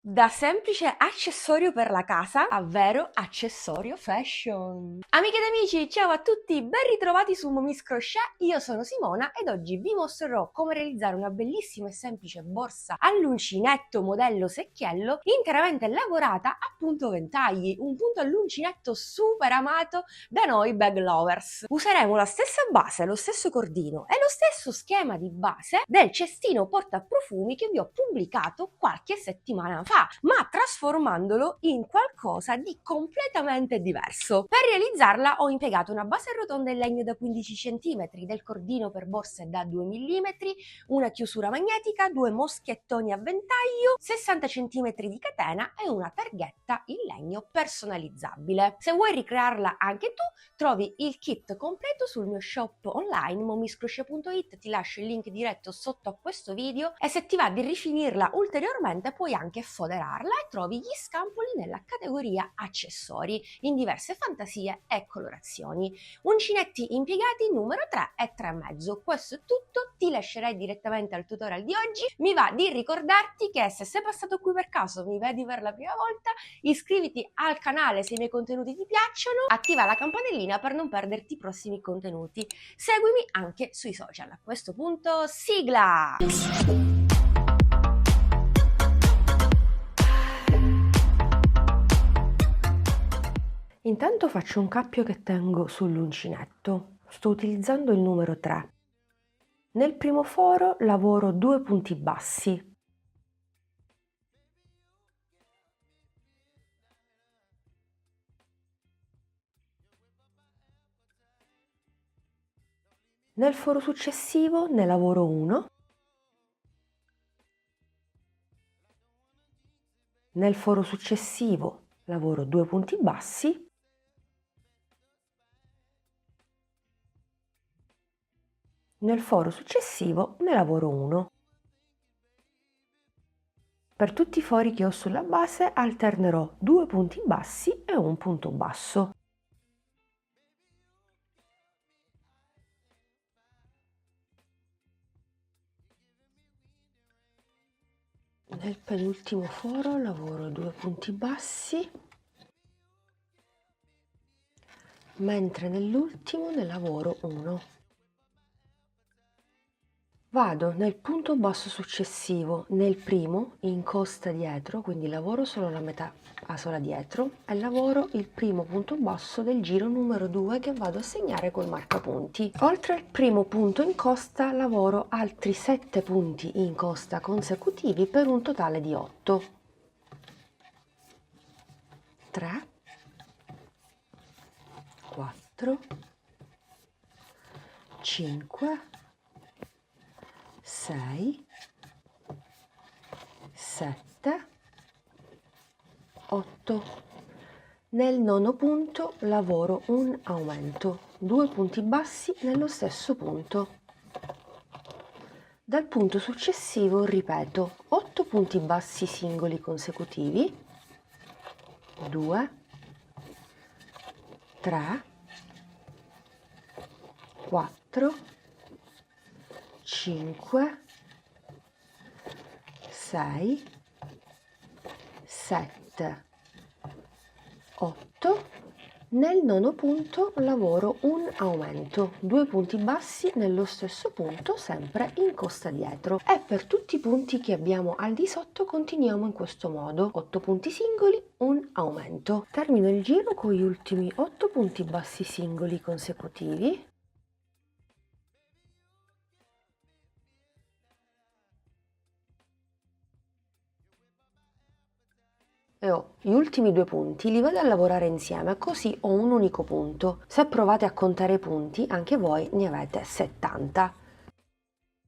Da semplice accessorio per la casa a vero accessorio fashion. Amiche ed amici, ciao a tutti, ben ritrovati su Momis Crochet, io sono Simona ed oggi vi mostrerò come realizzare una bellissima e semplice borsa all'uncinetto modello secchiello interamente lavorata a punto ventagli, un punto all'uncinetto super amato da noi bag lovers. Useremo la stessa base, lo stesso cordino e lo stesso schema di base del cestino portaprofumi che vi ho pubblicato qualche settimana fa, ma trasformandolo in qualcosa di completamente diverso. Per realizzarla ho impiegato una base rotonda in legno da 15 cm, del cordino per borse da 2 mm, una chiusura magnetica, due moschettoni a ventaglio, 60 cm di catena e una targhetta in legno personalizzabile. Se vuoi ricrearla anche tu, trovi il kit completo sul mio shop online momiscrochet.it, ti lascio il link diretto sotto a questo video e se ti va di rifinirla ulteriormente puoi anche foderarla e trovi gli scampoli nella categoria accessori in diverse fantasie e colorazioni. Uncinetti impiegati numero 3 e 3,5. Questo è tutto, ti lascerei direttamente al tutorial di oggi. Mi va di ricordarti che se sei passato qui per caso, mi vedi per la prima volta, iscriviti al canale se i miei contenuti ti piacciono, attiva la campanellina per non perderti i prossimi contenuti. Seguimi anche sui social. A questo punto, sigla! Intanto faccio un cappio che tengo sull'uncinetto. Sto utilizzando il numero 3. Nel primo foro lavoro 2 punti bassi. Nel foro successivo ne lavoro 1. Nel foro successivo lavoro 2 punti bassi. Nel foro successivo ne lavoro 1. Per tutti i fori che ho sulla base alternerò 2 punti bassi e un punto basso. Nel penultimo foro lavoro 2 punti bassi, mentre nell'ultimo ne lavoro 1. Vado nel punto basso successivo, nel primo, in costa dietro, quindi lavoro solo la metà sola dietro e lavoro il primo punto basso del giro numero 2 che vado a segnare col marcapunti. Oltre al primo punto in costa lavoro altri 7 punti in costa consecutivi per un totale di 8. 3, 4, 5, 6, 7, 8. Nel nono punto lavoro un aumento, 2 punti bassi nello stesso punto. Dal punto successivo ripeto 8 punti bassi singoli consecutivi, 2, 3, 4, 5, 6, 7, 8. Nel nono punto lavoro un aumento, 2 punti bassi nello stesso punto, sempre in costa dietro. E per tutti i punti che abbiamo al di sotto continuiamo in questo modo, 8 punti singoli, un aumento. Termino il giro con gli ultimi 8 punti bassi singoli consecutivi. E ho gli ultimi 2 punti, li vado a lavorare insieme, così ho un unico punto. Se provate a contare i punti, anche voi ne avete 70.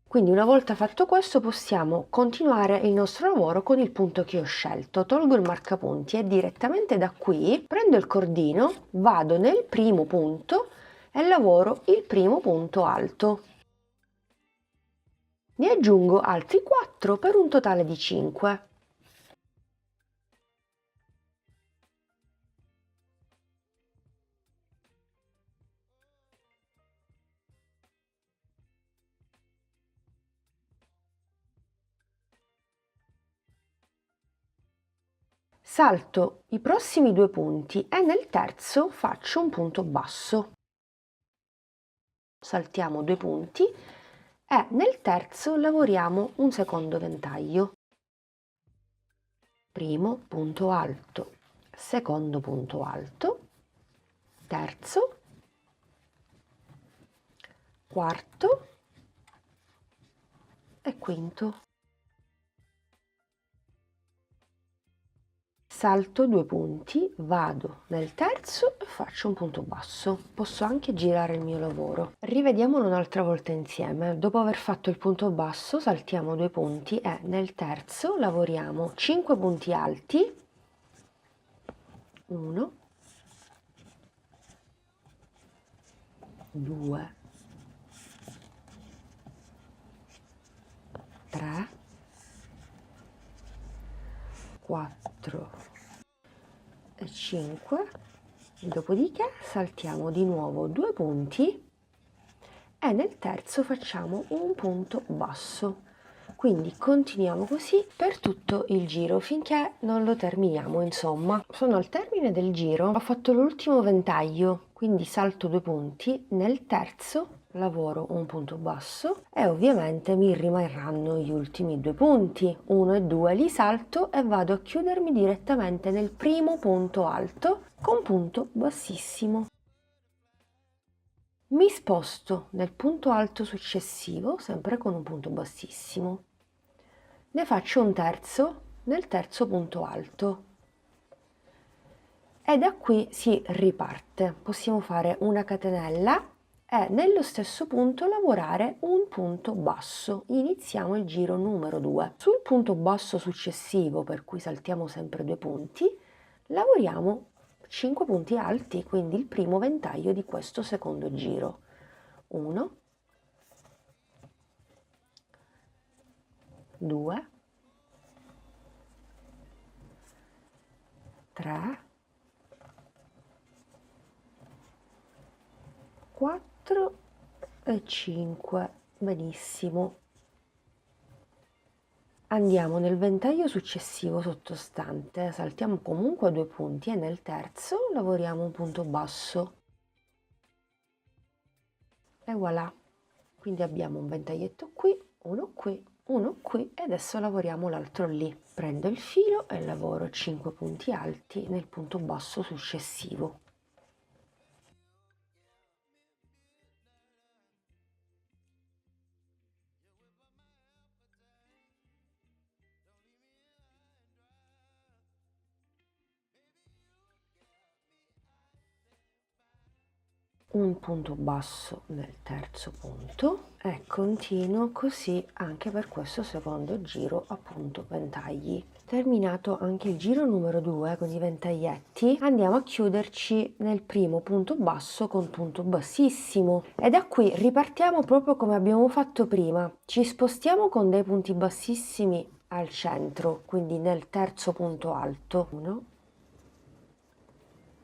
Quindi una volta fatto questo possiamo continuare il nostro lavoro con il punto che ho scelto. Tolgo il marcapunti e direttamente da qui prendo il cordino, vado nel primo punto e lavoro il primo punto alto. Ne aggiungo altri 4 per un totale di 5. salto i prossimi 2 punti e nel terzo faccio un punto basso. Saltiamo 2 punti e nel terzo lavoriamo un secondo ventaglio. Primo punto alto, secondo punto alto, terzo, quarto e quinto. Salto 2 punti, vado nel terzo e faccio un punto basso. Posso anche girare il mio lavoro. Rivediamolo un'altra volta insieme. Dopo aver fatto il punto basso, saltiamo 2 punti e nel terzo lavoriamo 5 punti alti. 1, 2, 3, 4 e 5, dopodiché saltiamo di nuovo 2 punti e nel terzo facciamo un punto basso. Quindi continuiamo così per tutto il giro finché non lo terminiamo. Insomma, sono al termine del giro, ho fatto l'ultimo ventaglio, quindi salto 2 punti, nel terzo lavoro un punto basso e ovviamente mi rimarranno gli ultimi 2 punti, 1 e 2, li salto e vado a chiudermi direttamente nel primo punto alto con punto bassissimo. Mi sposto nel punto alto successivo, sempre con un punto bassissimo. Ne faccio un terzo nel terzo punto alto e da qui si riparte. Possiamo fare una catenella e nello stesso punto lavorare un punto basso. Iniziamo il giro numero 2. Sul punto basso successivo, per cui saltiamo sempre 2 punti, lavoriamo 5 punti alti, quindi il primo ventaglio di questo secondo giro. 1, 2, 3, 4 e 5. Benissimo. Andiamo nel ventaglio successivo sottostante, saltiamo comunque 2 punti e nel terzo lavoriamo un punto basso. E voilà. Quindi abbiamo un ventaglietto qui, uno qui e adesso lavoriamo l'altro lì. Prendo il filo e lavoro 5 punti alti nel punto basso successivo. Un punto basso nel terzo punto e continuo così anche per questo secondo giro, appunto ventagli. Terminato anche il giro numero 2 con i ventaglietti, andiamo a chiuderci nel primo punto basso con punto bassissimo e da qui ripartiamo proprio come abbiamo fatto prima. Ci spostiamo con dei punti bassissimi al centro, quindi nel terzo punto alto. 1,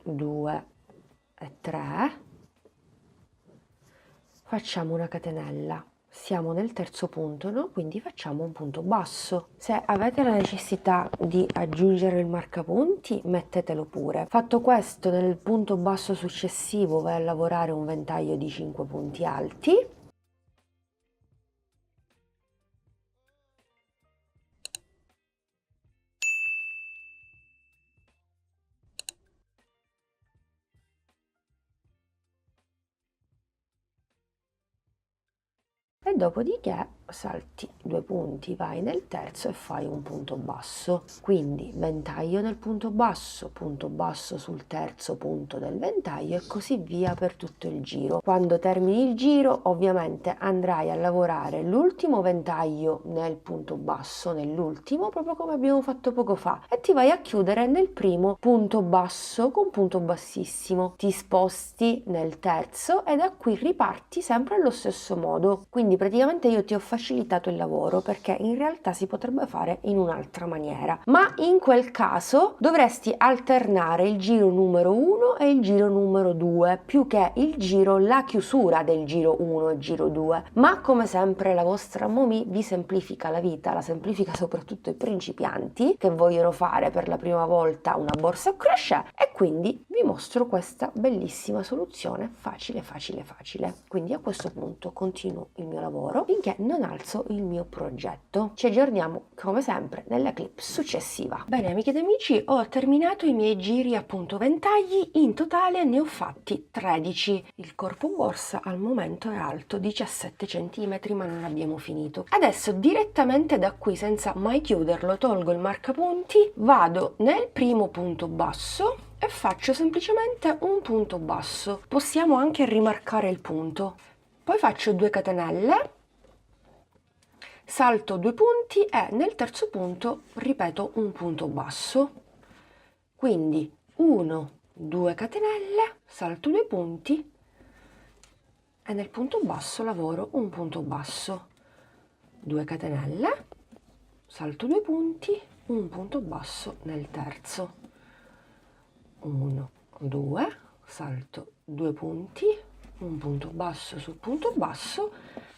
2 e 3. Facciamo una catenella, siamo nel terzo punto, no? Quindi facciamo un punto basso. Se avete la necessità di aggiungere il marcapunti, mettetelo pure. Fatto questo, nel punto basso successivo vai a lavorare un ventaglio di 5 punti alti. E dopodiché salti 2 punti, vai nel terzo e fai un punto basso. Quindi ventaglio nel punto basso sul terzo punto del ventaglio e così via per tutto il giro. Quando termini il giro ovviamente andrai a lavorare l'ultimo ventaglio nel punto basso, nell'ultimo, proprio come abbiamo fatto poco fa, e ti vai a chiudere nel primo punto basso con punto bassissimo. Ti sposti nel terzo e da qui riparti sempre allo stesso modo. Quindi praticamente io ti ho facilitato il lavoro, perché in realtà si potrebbe fare in un'altra maniera, ma in quel caso dovresti alternare il giro numero 1 e il giro numero 2, più che il giro, la chiusura del giro 1 e giro 2. Ma come sempre la vostra Momi vi semplifica la vita, la semplifica soprattutto ai principianti che vogliono fare per la prima volta una borsa a crochet, e quindi vi mostro questa bellissima soluzione facile facile facile. Quindi a questo punto continuo il mio lavoro finché non alzo il mio progetto. Ci aggiorniamo come sempre nella clip successiva. Bene amiche ed amici, ho terminato i miei giri appunto ventagli, in totale ne ho fatti 13. Il corpo borsa al momento è alto 17 cm, ma non abbiamo finito. Adesso direttamente da qui, senza mai chiuderlo, tolgo il marcapunti, vado nel primo punto basso e faccio semplicemente un punto basso. Possiamo anche rimarcare il punto. Poi faccio 2 catenelle, salto 2 punti e nel terzo punto ripeto un punto basso. Quindi 1, 2 catenelle, salto 2 punti e nel punto basso lavoro un punto basso. 2 catenelle, salto 2 punti, un punto basso nel terzo. 1, 2, salto 2 punti, un punto basso sul punto basso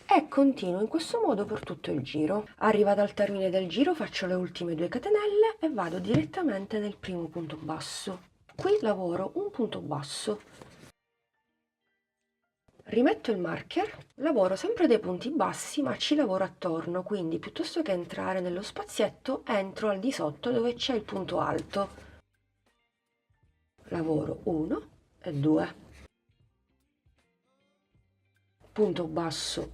e continuo in questo modo per tutto il giro. Arrivata al termine del giro faccio le ultime 2 catenelle e vado direttamente nel primo punto basso. Qui lavoro un punto basso. Rimetto il marker, lavoro sempre dei punti bassi ma ci lavoro attorno, quindi piuttosto che entrare nello spazietto entro al di sotto dove c'è il punto alto. Lavoro 1 e 2, punto basso,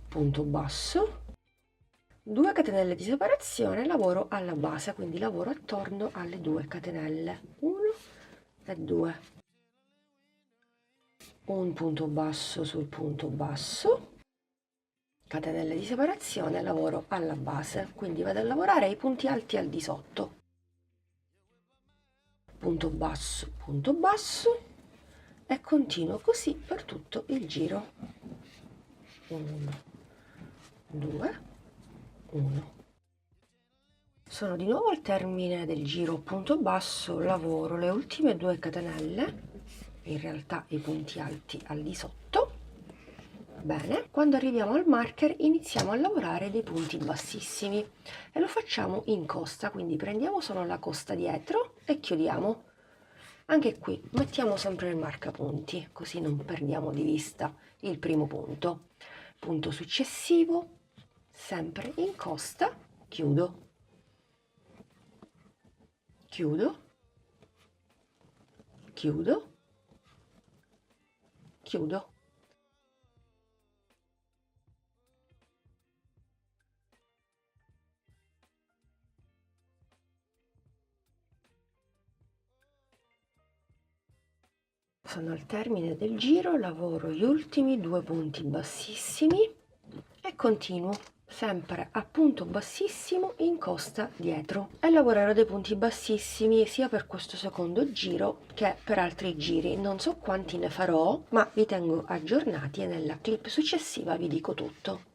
2 catenelle di separazione, lavoro alla base, quindi lavoro attorno alle 2 catenelle, 1 e 2, un punto basso sul punto basso, catenelle di separazione, lavoro alla base, quindi vado a lavorare i punti alti al di sotto, punto basso e continuo così per tutto il giro. 1, 2, 1. Sono di nuovo al termine del giro punto basso, lavoro le ultime 2 catenelle, in realtà i punti alti al di sotto. Bene, quando arriviamo al marker iniziamo a lavorare dei punti bassissimi e lo facciamo in costa, quindi prendiamo solo la costa dietro e chiudiamo. Anche qui mettiamo sempre il marcapunti, così non perdiamo di vista il primo punto. Punto successivo, sempre in costa, chiudo, chiudo, chiudo, chiudo. Sono al termine del giro, lavoro gli ultimi 2 punti bassissimi e continuo sempre a punto bassissimo in costa dietro e lavorerò dei punti bassissimi sia per questo secondo giro che per altri giri. Non so quanti ne farò, ma vi tengo aggiornati e nella clip successiva vi dico tutto.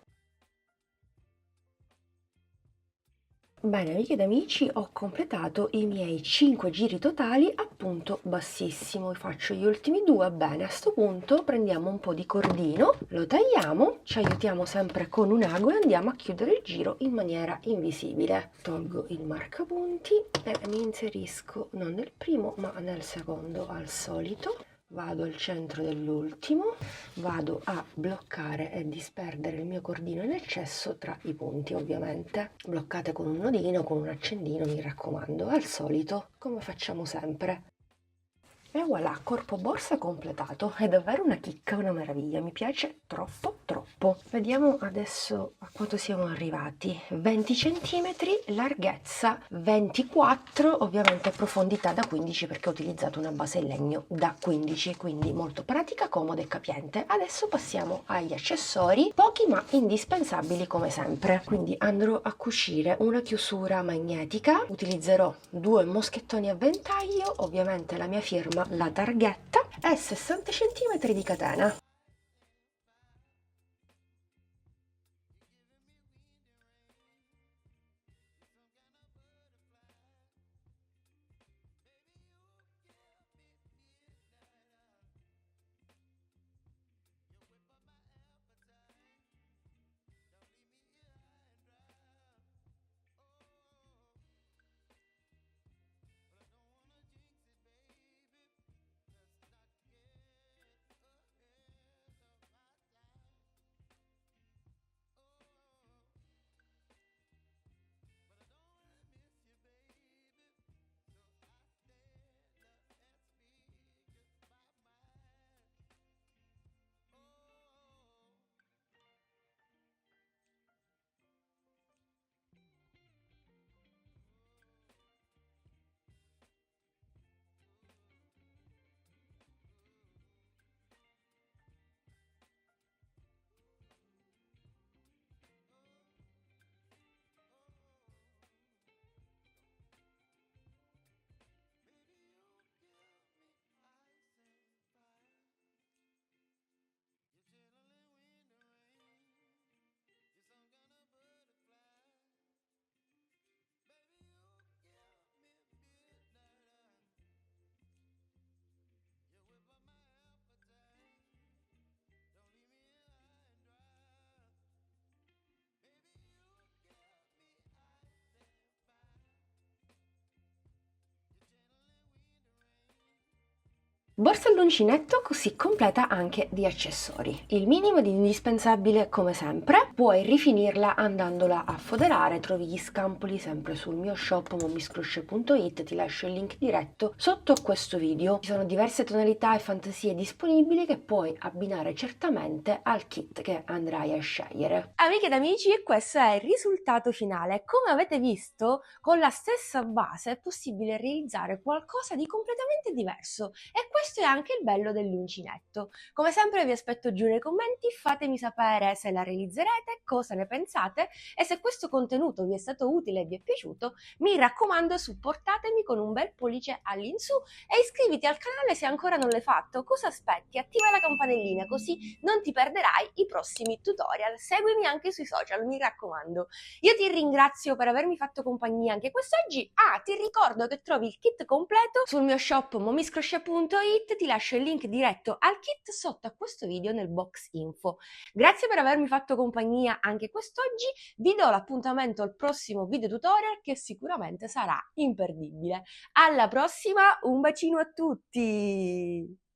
Bene amiche ed amici, ho completato i miei 5 giri totali a punto bassissimo. Faccio gli ultimi 2. Bene, a sto punto prendiamo un po' di cordino, lo tagliamo, ci aiutiamo sempre con un ago e andiamo a chiudere il giro in maniera invisibile. Tolgo il marcapunti e mi inserisco non nel primo ma nel secondo al solito. Vado al centro dell'ultimo, vado a bloccare e disperdere il mio cordino in eccesso tra i punti, ovviamente. Bloccate con un nodino, con un accendino, mi raccomando, al solito, come facciamo sempre. E voilà, corpo borsa completato. È davvero una chicca, una meraviglia, mi piace troppo troppo. Vediamo adesso a quanto siamo arrivati. 20 cm, larghezza 24, ovviamente profondità da 15 perché ho utilizzato una base in legno da 15, quindi molto pratica, comoda e capiente. Adesso passiamo agli accessori, pochi ma indispensabili come sempre. Quindi andrò a cucire una chiusura magnetica, utilizzerò 2 moschettoni a ventaglio, ovviamente la mia firma, la targhetta, e 60 cm di catena. Borsa all'uncinetto così completa anche di accessori. Il minimo di indispensabile come sempre, puoi rifinirla andandola a foderare, trovi gli scampoli sempre sul mio shop mommyscrochet.it, ti lascio il link diretto sotto questo video. Ci sono diverse tonalità e fantasie disponibili che puoi abbinare certamente al kit che andrai a scegliere. Amiche ed amici, e questo è il risultato finale. Come avete visto, con la stessa base è possibile realizzare qualcosa di completamente diverso e questo è anche il bello dell'uncinetto. Come sempre vi aspetto giù nei commenti, fatemi sapere se la realizzerete, cosa ne pensate e se questo contenuto vi è stato utile e vi è piaciuto, mi raccomando supportatemi con un bel pollice all'insù e iscriviti al canale se ancora non l'hai fatto. Cosa aspetti? Attiva la campanellina così non ti perderai i prossimi tutorial. Seguimi anche sui social, mi raccomando. Io ti ringrazio per avermi fatto compagnia anche quest'oggi. Ti ricordo che trovi il kit completo sul mio shop mommyscrochet.it, ti lascio il link diretto al kit sotto a questo video nel box info. Grazie per avermi fatto compagnia anche quest'oggi, vi do l'appuntamento al prossimo video tutorial che sicuramente sarà imperdibile. Alla prossima, un bacino a tutti!